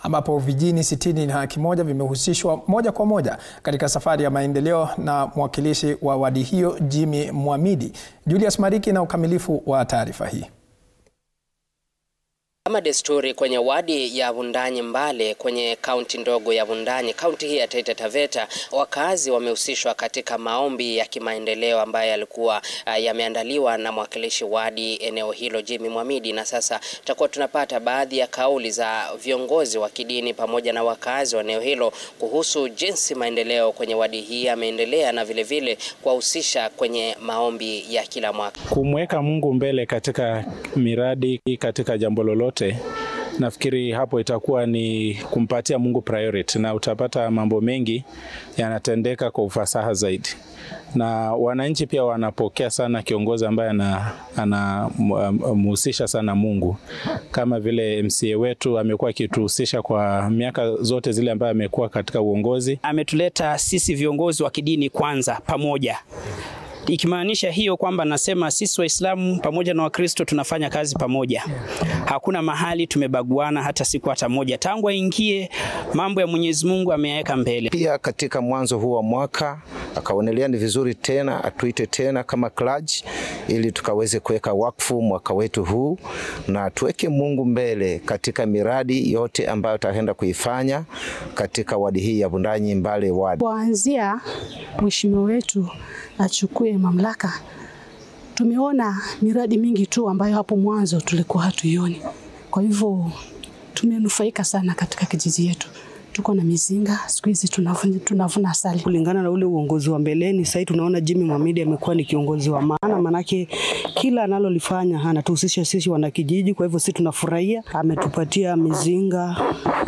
ambapo vijijini 61 vimehusishwa moja kwa moja katika safari ya maendeleo na mwakilishi wa wadi hiyo Jimmy Mwamidi. Julius Mariki na ukamilifu wa taarifa hii. Kama desturi kwenye wadi ya Wundanyi Mbale kwenye kaunti ndogo ya Wundanyi, kaunti hii ya Taita Taveta, wakazi wamehusishwa katika maombi ya kimaendeleo ambayo yalikuwa yameandaliwa na mwakilishi wadi eneo hilo Jimmy Mwamidi, na sasa tutakuwa tunapata baadhi ya kauli za viongozi wa kidini pamoja na wakazi wa eneo hilo kuhusu jinsi maendeleo kwenye wadi hii yameendelea na vile vile kuwahusisha kwenye maombi ya kila mwaka. Kumweka Mungu mbele katika miradi, katika jambo lolote, nafikiri hapo itakuwa ni kumpatia Mungu priority, na utapata mambo mengi yanatendeka kwa ufasaha zaidi. Na wananchi pia wanapokea sana kiongozi ambaye anamhusisha sana Mungu. Kama vile MCA wetu amekuwa akituhusisha kwa miaka zote zile ambaye amekuwa katika uongozi. Ametuleta sisi viongozi wa kidini kwanza pamoja. Ikimaanisha hiyo kwamba nasema sisi Waislamu pamoja na Wakristo tunafanya kazi pamoja. Hakuna mahali tumebaguana hata siku hata moja. Tangu aingie, mambo ya Mwenyezi Mungu ameyaweka mbele. Pia katika mwanzo huu wa mwaka akaonelea ni vizuri tena atuite tena kama clergy ili tukaweze kuweka wakfu mwaka wetu huu na tuweke Mungu mbele katika miradi yote ambayo tutaenda kuifanya katika wadi hii ya Wundanyi Mbale wadi. Kuanzia mheshimiwa wetu achukue mamlaka, tumeona miradi mingi tu ambayo hapo mwanzo tulikuwa hatuioni. Kwa hivyo tumenufaika sana katika kijiji yetu. Tuko na mizinga, siku hizi tunavuna asali. Kulingana na ule uongozi wa mbeleni, sasa tunaona Jimmy Mwamidi amekuwa ni kiongozi wa maana, manake kila analolifanya anatuhusisha sisi wanakijiji. Kwa hivyo sisi tunafurahia, ametupatia mizinga,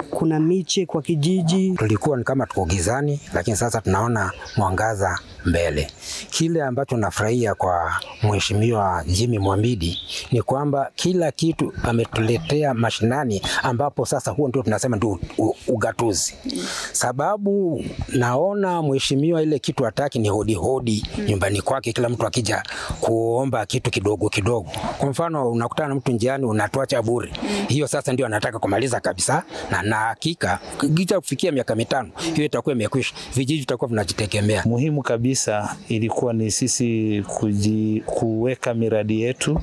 kuna miche kwa kijiji. Tulikuwa ni kama tuko gizani, lakini sasa tunaona mwangaza mbele. Kile ambacho nafurahia kwa mheshimiwa Jimmy Mwamidi ni kwamba kila kitu ametuletea mashinani, ambapo sasa huo ndio tunasema ndio ugatuzi. Sababu naona mheshimiwa ile kitu hataki ni hodi nyumbani kwake, kila mtu akija kuomba kitu kidogo kidogo. Kwa mfano unakutana na mtu njiani unatoa bure. Hiyo sasa ndio anataka kumaliza kabisa, na hakika kija kufikia miaka 5 hiyo itakuwa imekwisha. Vijiji vitakuwa vinajitegemea. Muhimu kabisa ilikuwa ni sisi kuweka miradi yetu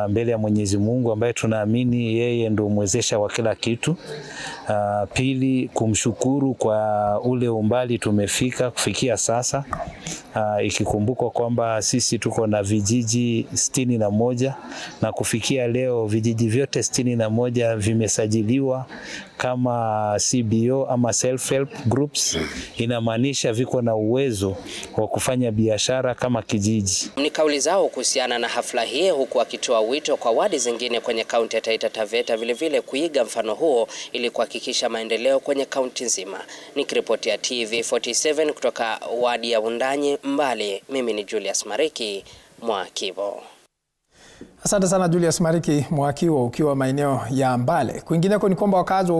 mbele ya Mwenyezi Mungu ambaye tunaamini yeye ndio mwezesha wa kila kitu. Pili, kumshukuru kwa ule umbali tumefika kufikia sasa. Ikikumbukwa kwamba sisi tuko na vijiji 61 na kufikia leo vijiji vyote 61 vimesajiliwa kama CBO ama self-help groups. Inamaanisha viko na uwezo wa kufanya biashara kama kijiji. Ni kauli zao kuhusiana na hafla hii, huku akitoa wito kwa wadi zingine kwenye kaunti ya Taita Taveta vile vile kuiga mfano huo ili kuhakikisha maendeleo kwenye kaunti nzima. Nikiripoti ya TV47 kutoka wadi ya Wundanyi Mbale, mimi ni Julius Mariki Mwakibo. Asante sana Julius Mariki Mwakibo ukiwa maeneo ya Mbale. Kwingineko ni kwamba wakazi wa